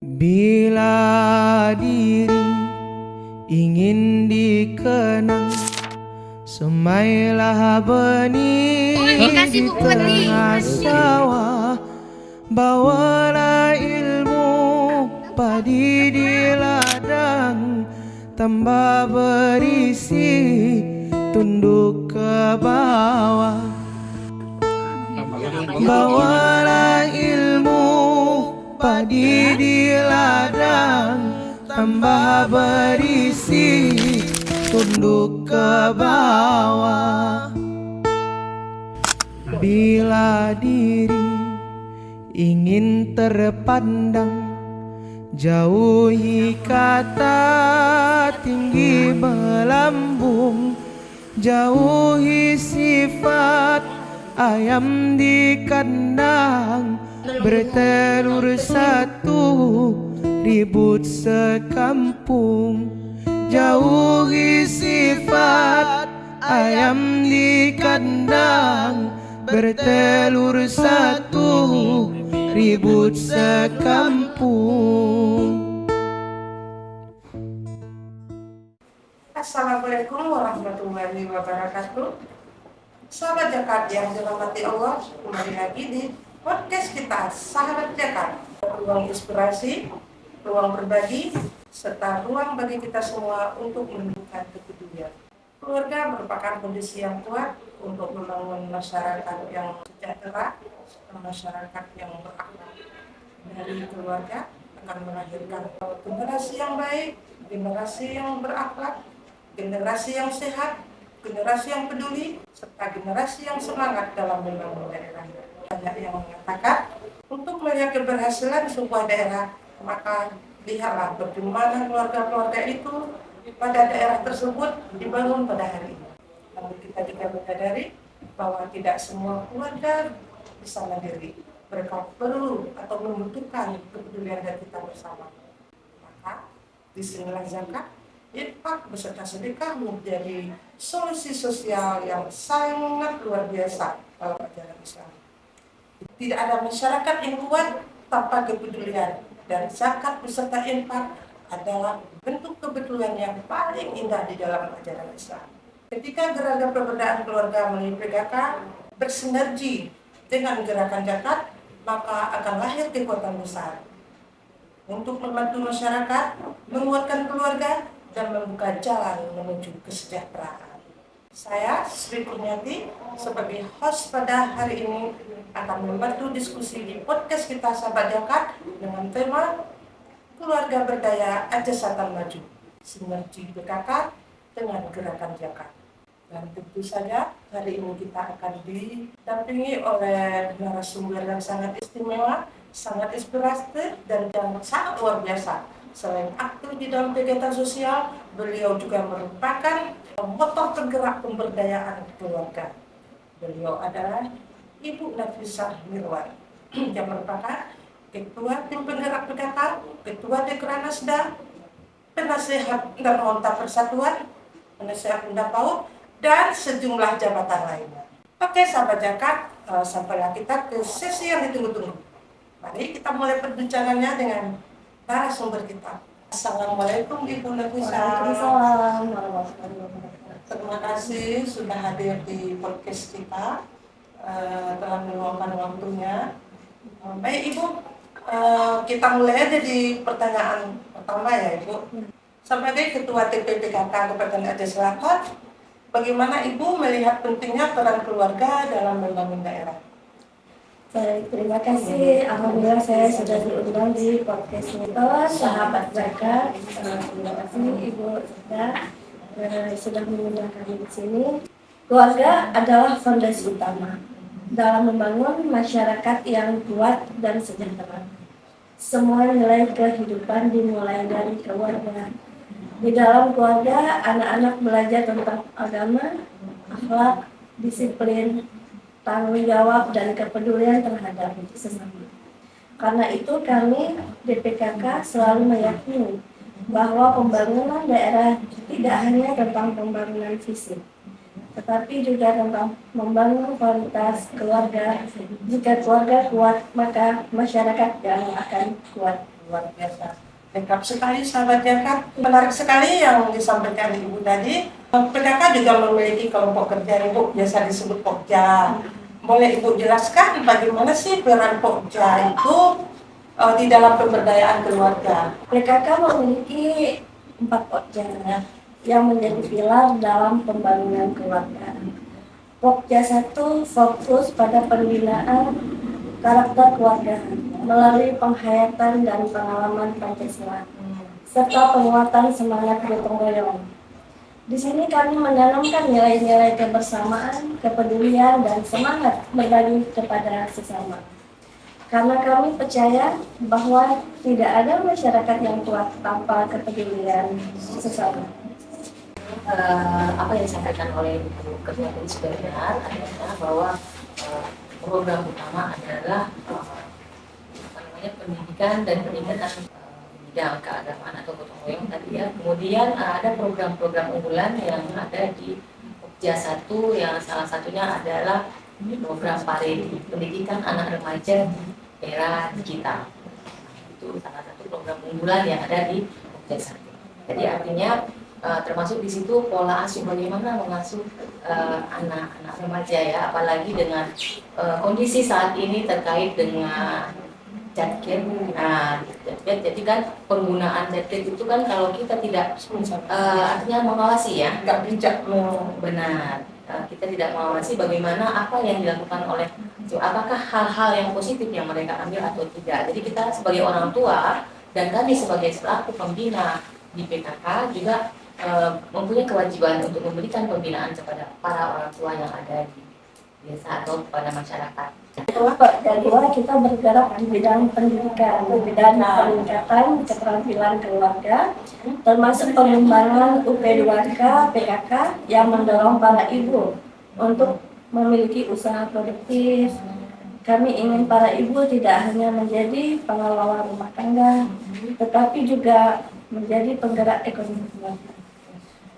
Bila diri ingin dikenang, semailah benih di tengah sawah. Bawalah ilmu padi di ladang, tambah berisi tunduk ke bawah. Bawalah ilmu padi di ladang, tambah berisi tunduk ke bawah. Bila diri ingin terpandang, jauhi kata tinggi melambung, jauhi sifat ayam di kandang, bertelur satu ribut sekampung. Jauhi sifat ayam di kandang, bertelur satu ribut sekampung. Assalamualaikum warahmatullahi wabarakatuh. Sahabat Zakat yang dirahmati Allah, kembali lagi di podcast kita Sahabat Zakat. Ruang inspirasi, ruang berbagi, serta ruang bagi kita semua untuk menumbuhkan kepedulian. Keluarga merupakan kondisi yang kuat untuk membangun masyarakat yang sejahtera, masyarakat yang berakhlak. Dari keluarga akan melahirkan generasi yang baik, generasi yang berakhlak, generasi yang sehat, generasi yang peduli, serta generasi yang semangat dalam membangun daerah. Banyak yang mengatakan, untuk melihat keberhasilan sebuah daerah, maka lihatlah bagaimana keluarga-keluarga itu pada daerah tersebut dibangun pada hari ini. Namun kita juga menyadari bahwa tidak semua keluarga bisa mandiri. Mereka perlu atau membutuhkan kepedulian dari kita bersama. Maka disinilah zakat, infak beserta sedekah menjadi solusi sosial yang sangat luar biasa dalam ajaran Islam. Tidak ada masyarakat yang kuat tanpa kepedulian, dan zakat beserta infak adalah bentuk kepedulian yang paling indah di dalam ajaran Islam. Ketika gerakan pemberdayaan keluarga melalui PKK bersinergi dengan gerakan zakat, maka akan lahir kekuatan besar untuk membantu masyarakat, menguatkan keluarga, dan membuka jalan menuju kesejahteraan. Saya, Sri Kurniati, sebagai host pada hari ini akan membantu diskusi di podcast kita Sahabat Zakat dengan tema Keluarga Berdaya Ajasatan Maju, sinergi PKK dengan gerakan zakat. Dan tentu saja hari ini kita akan didampingi oleh narasumber yang sangat istimewa, sangat inspiratif, dan yang sangat luar biasa. Selain aktif di dalam kegiatan sosial, beliau juga merupakan motor penggerak pemberdayaan keluarga. Beliau adalah Ibu Nafisah Mirwan yang merupakan Ketua Tim Penggerak PKK, Ketua Dekranasda, Penasehat dan Onta Persatuan, Penasehat Bunda PAUD, dan sejumlah jabatan lainnya. Oke sahabat zakat, sampailah kita ke sesi yang ditunggu-tunggu. Mari kita mulai perbincangannya dengan narasumber kita. Assalamualaikum Ibu Nafisah. Waalaikumsalam warahmatullahi wabarakatuh. Terima kasih sudah hadir di podcast kita, telah meluangkan waktunya. Baik Ibu, kita mulai aja di pertanyaan pertama ya Ibu. Sebagai Ketua TPPKK Kabupaten Aceh Selatan, bagaimana Ibu melihat pentingnya peran keluarga dalam membangun daerah? Baik, terima kasih. Alhamdulillah saya sudah diundang di podcast Mitos Sahabat Zakat. Terima kasih Ibu sudah mengundang kami di sini. Keluarga adalah fondasi utama dalam membangun masyarakat yang kuat dan sejahtera. Semua nilai kehidupan dimulai dari keluarga. Di dalam keluarga, anak-anak belajar tentang agama, akhlak, disiplin, tanggung jawab, dan kepedulian terhadap sesama. Karena itu kami di PKK selalu meyakini bahwa pembangunan daerah tidak hanya tentang pembangunan fisik, tetapi juga tentang membangun kualitas keluarga. Jika keluarga kuat, maka masyarakat yang akan kuat. luar biasa. Lengkap sekali sahabat zakat. Menarik sekali yang disampaikan Ibu tadi. PKK juga memiliki kelompok kerja Ibu, biasa disebut Pokja. Boleh Ibu jelaskan bagaimana sih peran Pokja itu di dalam pemberdayaan keluarga? PKK memiliki 4 Pokja yang menjadi pilar dalam pembangunan keluarga. Pokja 1 fokus pada pembinaan karakter keluarga melalui penghayatan dan pengalaman Pancasila serta penguatan semangat gotong royong. Di sini kami menanamkan nilai-nilai kebersamaan, kepedulian, dan semangat berbagi kepada sesama. Karena kami percaya bahwa tidak ada masyarakat yang kuat tanpa kepedulian sesama. Apa yang disampaikan oleh Ibu Ketua tadi sudah benar, adalah bahwa program utama adalah pendidikan dan peningkatan bidang keagamaan atau gotong royong tadi ya. Kemudian ada program-program unggulan yang ada di Pokja 1 yang salah satunya adalah program Paredi, pendidikan anak remaja di era digital. Itu salah satu program unggulan yang ada di Pokja 1. Jadi artinya termasuk di situ pola asuh, bagaimana mengasuh anak-anak remaja ya, apalagi dengan kondisi saat ini terkait dengan gadget. Nah, jadi kan penggunaan gadget itu kan kalau kita tidak artinya mengawasi ya, Nggak bijak. benar. Kita tidak mengawasi bagaimana apa yang dilakukan oleh, apakah hal-hal yang positif yang mereka ambil atau tidak. Jadi kita sebagai orang tua dan kami sebagai selaku pembina di PKK juga mempunyai kewajiban untuk memberikan pembinaan kepada para orang tua yang ada di desa atau kepada masyarakat. Kedua, kita bergerak di bidang pendidikan, di bidang peningkatan keterampilan keluarga, termasuk pengembangan UP2K PKK yang mendorong para ibu untuk memiliki usaha produktif. Kami ingin para ibu tidak hanya menjadi pengelola rumah tangga, tetapi juga menjadi penggerak ekonomi keluarga.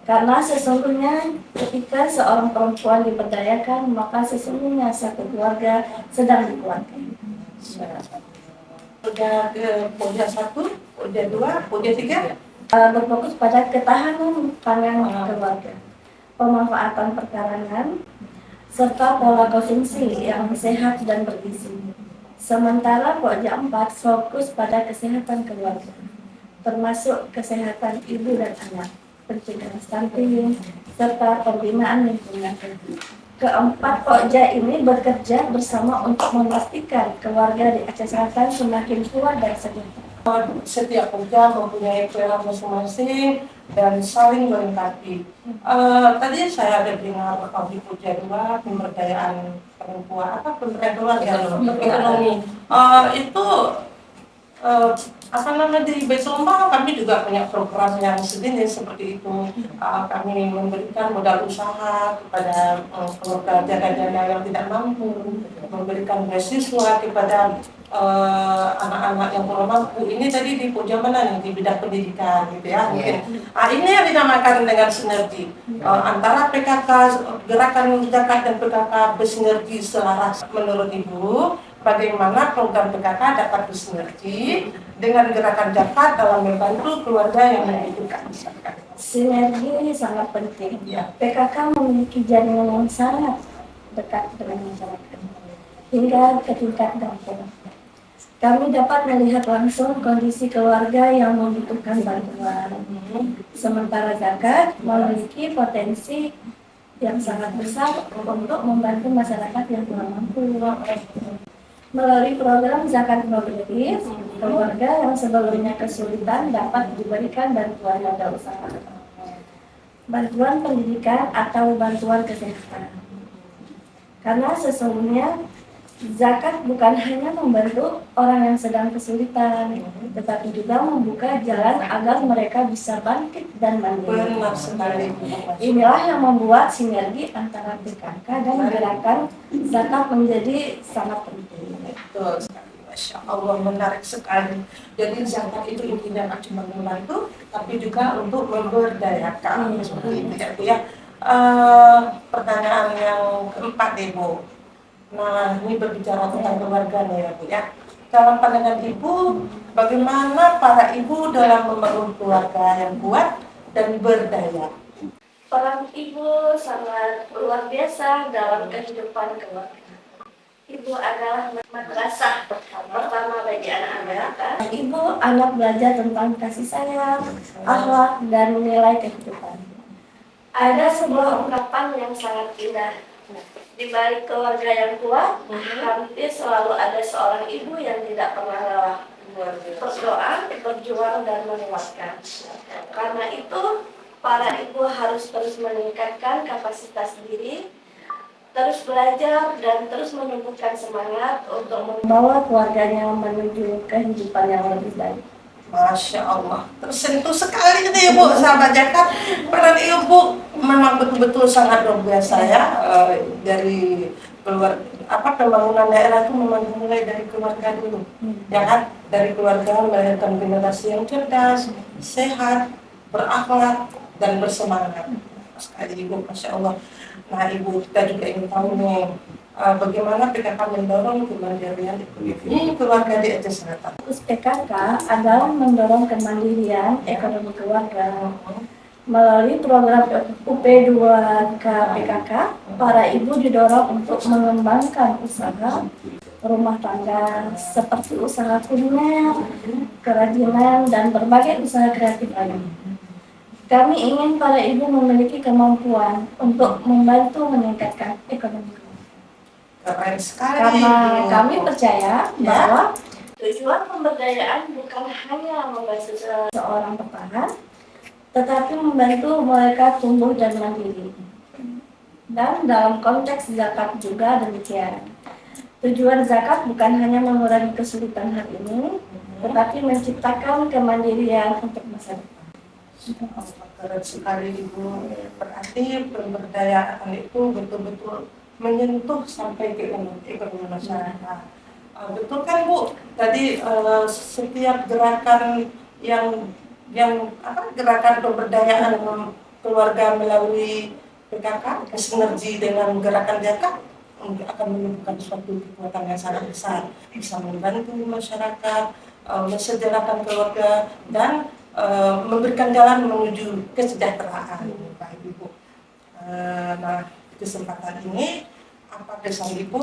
Karena sesungguhnya ketika seorang perempuan diberdayakan, maka sesungguhnya satu keluarga sedang dikuatkan. Udah ke Pokja 1, Pokja 2, Pokja 3. Berfokus pada ketahanan pangan keluarga, pemanfaatan perkarangan, serta pola konsumsi yang sehat dan bergizi. Sementara Pokja 4 fokus pada kesehatan keluarga, termasuk kesehatan ibu dan anak, pencegahan stunting, serta pembinaan lingkungan. Keempat Pokja ini bekerja bersama untuk memastikan keluarga di Aceh Selatan semakin kuat dan sejahtera. Setiap Pokja mempunyai peran masing-masing dan saling melengkapi. Tadi saya ada dengar di Pokja 2 pemberdayaan perempuan, pemberdayaan keluarga, ekonomi. Itu di Besombang kami juga punya program yang sejenis seperti itu. Kami memberikan modal usaha kepada keluarga janda-janda yang tidak mampu, memberikan beasiswa kepada anak-anak yang kurang mampu. Ini tadi di Pokja mana nih, di bidang pendidikan gitu ya mungkin. Ini yang dinamakan dengan sinergi antara PKK, gerakan zakat dan PKK bersinergi selaras. Menurut Ibu, bagaimana program PKK dapat bersinergi dengan gerakan zakat dalam membantu keluarga yang membutuhkan? Sinergi sangat penting. PKK memiliki jaringan yang sangat dekat dengan masyarakat hingga ke tingkat dapur. Kami dapat melihat langsung kondisi keluarga yang membutuhkan bantuan. Sementara zakat memiliki potensi yang sangat besar untuk membantu masyarakat yang kurang mampu. Melalui program zakat produktif, keluarga yang sebelumnya kesulitan dapat diberikan bantuan modal usaha, bantuan pendidikan atau bantuan kesehatan. Karena sesungguhnya zakat bukan hanya membantu orang yang sedang kesulitan, tetapi juga membuka jalan agar mereka bisa bangkit dan mandiri. Benar sekali. Inilah yang membuat sinergi antara PKK dan gerakan zakat menjadi sangat penting. Betul sekali, Masya Allah, menarik sekali. Jadi zakat itu intinya bukan cuma membantu, tapi juga untuk memberdayakan. Seperti itu ya. Pertanyaan yang keempat, Ibu. Nah, ini berbicara tentang keluarga nih ya Bu ya. dalam pandangan Ibu, bagaimana para ibu dalam membangun keluarga yang kuat dan berdaya? Peran ibu sangat luar biasa dalam kehidupan keluarga. Ibu adalah madrasah pertama bagi anak-anak. Ibu anak belajar tentang kasih sayang, akhlak, dan nilai kehidupan. Ada sebuah ungkapan yang sangat indah. Di balik keluarga yang kuat, hampir selalu ada seorang ibu yang tidak pernah lelah berdoa, berjuang, dan menguatkan. Karena itu, para ibu harus terus meningkatkan kapasitas diri, terus belajar, dan terus menumbuhkan semangat untuk membawa keluarganya menuju kehidupan yang lebih baik. Masya Allah, tersentuh sekali itu Ibu, sahabat Jakat. Peran Ibu memang betul-betul sangat luar biasa ya. Dari pembangunan daerah itu memang dimulai dari keluarga dulu, ya kan? Dari keluarga melahirkan generasi yang cerdas, sehat, berakhlak, dan bersemangat. Sekali Ibu, Masya Allah. Nah Ibu, kita juga ingin tahu nih, bagaimana PKK mendorong kemandirian ekonomi keluarga di Aceh Selatan? PKK adalah mendorong kemandirian ekonomi keluarga. Melalui program UP2K PKK, para ibu didorong untuk mengembangkan usaha rumah tangga seperti usaha kuliner, kerajinan, dan berbagai usaha kreatif lainnya. Kami ingin para ibu memiliki kemampuan untuk membantu meningkatkan ekonomi keluarga. Keren sekali. Karena kami percaya bahwa tujuan pemberdayaan bukan hanya membantu seseorang bertahan, tetapi membantu mereka tumbuh dan mandiri. Dan dalam konteks zakat juga demikian. Tujuan zakat bukan hanya mengurangi kesulitan hari ini, tetapi menciptakan kemandirian untuk masa depan. Keren sekali Ibu. Berarti pemberdayaan itu betul-betul menyentuh sampai ke ekonomi masyarakat. Betul kan Bu? Tadi setiap gerakan yang gerakan pemberdayaan keluarga melalui PKK sinergi dengan gerakan zakat akan menimbulkan suatu kekuatan yang sangat besar, bisa membantu masyarakat, mensejahterakan keluarga, dan memberikan jalan menuju kesejahteraan, Pak Ibu. Nah, kesempatan ini apa kesan Ibu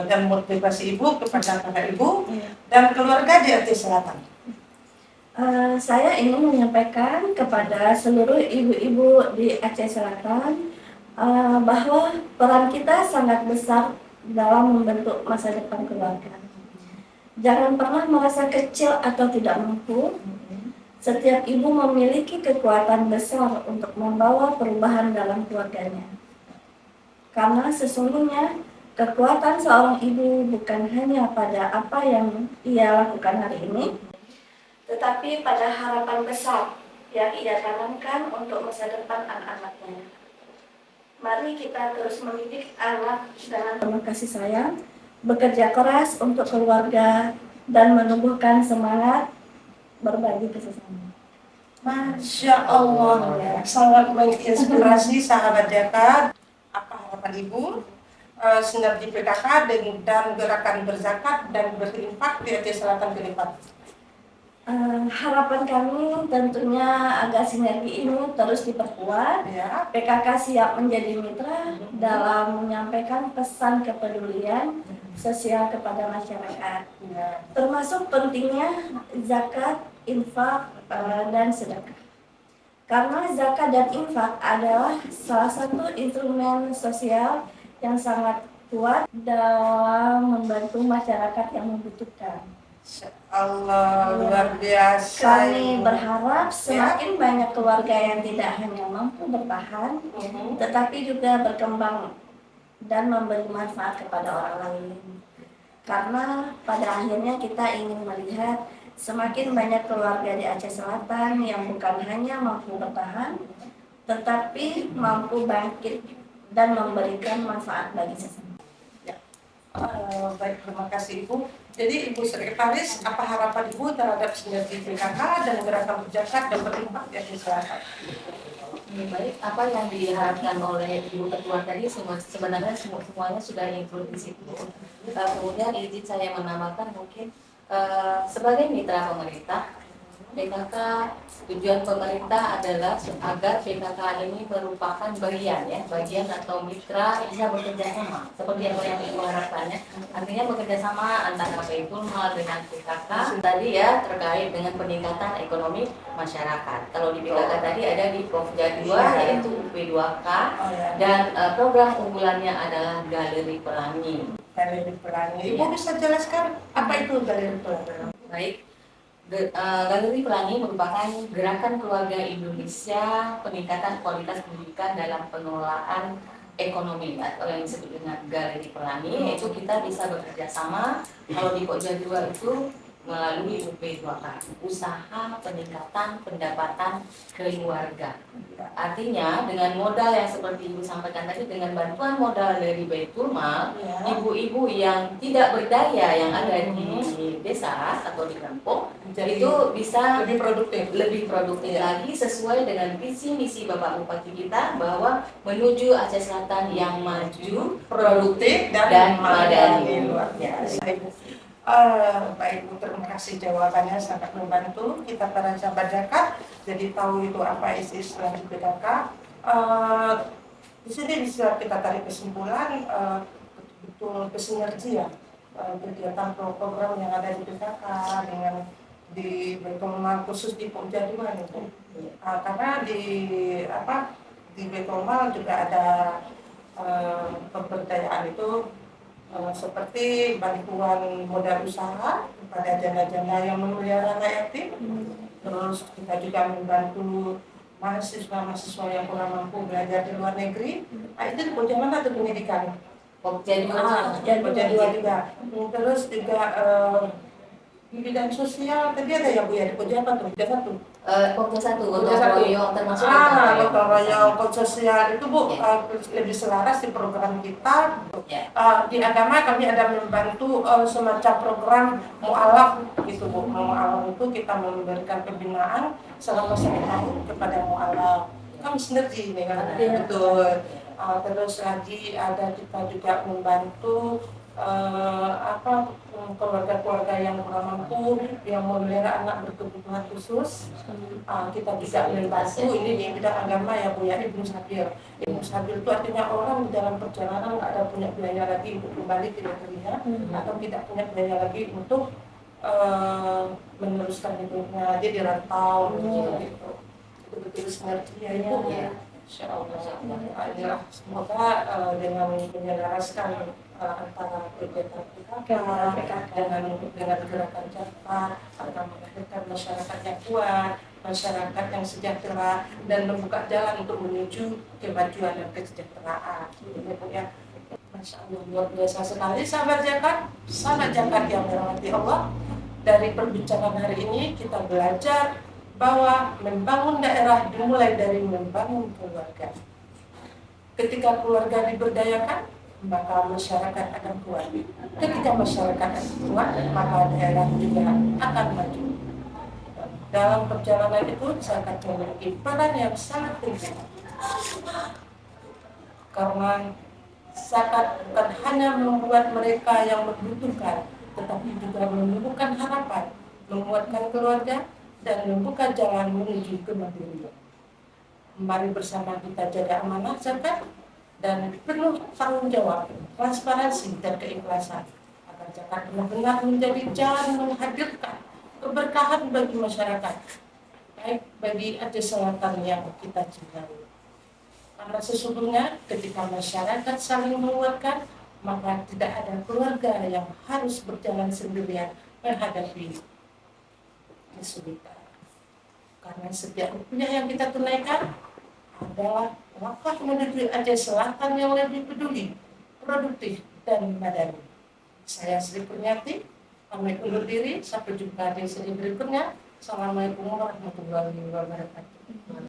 dan motivasi Ibu kepada para ibu dan keluarga di Aceh Selatan? Saya ingin menyampaikan kepada seluruh ibu-ibu di Aceh Selatan bahwa peran kita sangat besar dalam membentuk masa depan keluarga. Jangan pernah merasa kecil atau tidak mampu. Setiap ibu memiliki kekuatan besar untuk membawa perubahan dalam keluarganya. Karena sesungguhnya kekuatan seorang ibu bukan hanya pada apa yang ia lakukan hari ini, tetapi pada harapan besar yang ia tanamkan untuk masa depan anak-anaknya. Mari kita terus mendidik anak dengan penuh kasih sayang, bekerja keras untuk keluarga, dan menumbuhkan semangat berbagi ke sesama. Masya Allah, sangat menginspirasi sahabat Jakat. Apa harapan Ibu? Sinergi PKK dan gerakan berzakat dan berinfak di Aceh Selatan ke depan. Harapan kami tentunya agar sinergi ini terus diperkuat. Ya. PKK siap menjadi mitra dalam menyampaikan pesan kepedulian sosial kepada masyarakat, termasuk pentingnya zakat, infak, dan sedekah. Karena zakat dan infak adalah salah satu instrumen sosial yang sangat kuat dalam membantu masyarakat yang membutuhkan. Allah, luar biasa. Kami berharap semakin banyak keluarga yang tidak hanya mampu bertahan, tetapi juga berkembang dan memberi manfaat kepada orang lain. Karena pada akhirnya kita ingin melihat semakin banyak keluarga di Aceh Selatan yang bukan hanya mampu bertahan, tetapi mampu bangkit dan memberikan manfaat bagi sesama. Baik, terima kasih Ibu. Jadi Ibu Sekretaris, apa harapan Ibu terhadap sinergi PKK dan gerakan berzakat dan berinfak di Aceh Selatan? Baik, apa yang diharapkan oleh Ibu Ketua tadi sebenarnya semuanya sudah include di situ. Kemudian izin saya menambahkan mungkin sebagai mitra pemerintah, PKK, tujuan pemerintah adalah agar PKK ini merupakan bagian atau mitra bisa bekerja sama seperti apa yang Ibu harapkannya. Artinya bekerja sama antara Baitul Mal dengan PKK tadi ya, terkait dengan peningkatan ekonomi masyarakat. Kalau di PKK tadi ada di Pokja 2 yaitu UP2K, dan program unggulannya adalah Galeri Pelangi. Galeri Pelangi. Ibu bisa jelaskan apa itu Galeri Pelangi? Baik. Galeri Pelangi merupakan gerakan keluarga Indonesia peningkatan kualitas pendidikan dalam pengelolaan ekonomi atau yang disebut dengan Galeri Pelangi, yaitu kita bisa bekerja sama kalau di Pokja 2 itu melalui UP2K, usaha peningkatan pendapatan keluarga. Artinya dengan modal yang seperti Ibu sampaikan tadi, dengan bantuan modal dari Baitul Mal, ibu-ibu yang tidak berdaya yang ada di desa atau di kampung itu bisa lebih produktif lagi sesuai dengan visi misi Bapak Bupati kita bahwa menuju Aceh Selatan yang maju, produktif dan madani. Luar biasa. Baik Bu, terima kasih jawabannya sangat membantu kita para sahabat zakat. Jadi tahu itu apa isi Islam di PKK. Di sini bisa kita tarik kesimpulan betul bersinergi ya kegiatan program yang ada di PKK dengan di Baitul Mal khusus di Pokja 2 itu. Karena di Baitul Mal juga ada pemberdayaan itu seperti bantuan modal usaha kepada janda-janda yang memelihara anak yatim. Terus kita juga membantu mahasiswa-mahasiswa yang kurang mampu belajar di luar negeri. Itu di Pokja mana tuh pendidikan? Pokja 2 juga. Terus juga di bidang sosial tadi ada ya Bu ya, di Pokja apa tuh? Pokja 1 gotong royong termasuk gotong royong sosial itu Bu lebih selaras di program kita. Di agama kami ada membantu semacam program mu'alaf gitu Bu. Mu'alaf itu kita memberikan pembinaan selama 1 tahun kepada mu'alaf. Kami sinergi nih kan, betul. Terus lagi ada kita juga membantu keluarga-keluarga yang kurang mampu yang memelihara anak berkebutuhan khusus. Kita juga membantu ini di bidang agama ya Bu ya, Ibnu Sabil. Ibnu Sabil itu artinya orang di dalam perjalanan nggak ada punya biaya lagi untuk kembali ke negerinya atau tidak punya biaya lagi untuk meneruskan hidupnya, dia dirantau gitu. Betul-betul sinergi ya Ibu ya. Insyaallah. Semoga dengan menyelaraskan antara kegiatan PKK dengan gerakan cepat akan melahirkan masyarakat yang kuat, masyarakat yang sejahtera dan membuka jalan untuk menuju kemajuan dan kesejahteraan. Ya, Masya Allah, luar biasa sekali sahabat zakat yang dirahmati Allah. Dari perbincangan hari ini kita belajar bahwa membangun daerah dimulai dari membangun keluarga. Ketika keluarga diberdayakan, maka masyarakat akan kuat. Ketika masyarakat akan kuat, maka daerah juga akan maju. Dalam perjalanan itu, zakat memiliki peran yang sangat penting. Karena zakat bukan hanya membuat mereka yang membutuhkan, tetapi juga menumbuhkan harapan, menguatkan keluarga, dan membuka jalan menuju kemandirian. Mari bersama kita jaga amanah zakat dan penuh tanggung jawab, transparansi dan keikhlasan agar zakat benar-benar menjadi jalan menghadirkan keberkahan bagi masyarakat, baik bagi Aceh Selatan yang kita cintai. Karena sesungguhnya ketika masyarakat saling menguatkan, maka tidak ada keluarga yang harus berjalan sendirian menghadapi kesulitan. Karena setiap rupiah yang kita tunaikan adalah wakaf menuju Aceh Selatan yang lebih peduli, produktif, dan madani. Saya Sri Kurniati, pamit undur diri. Sampai jumpa di seri berikutnya. Assalamualaikum warahmatullahi wabarakatuh.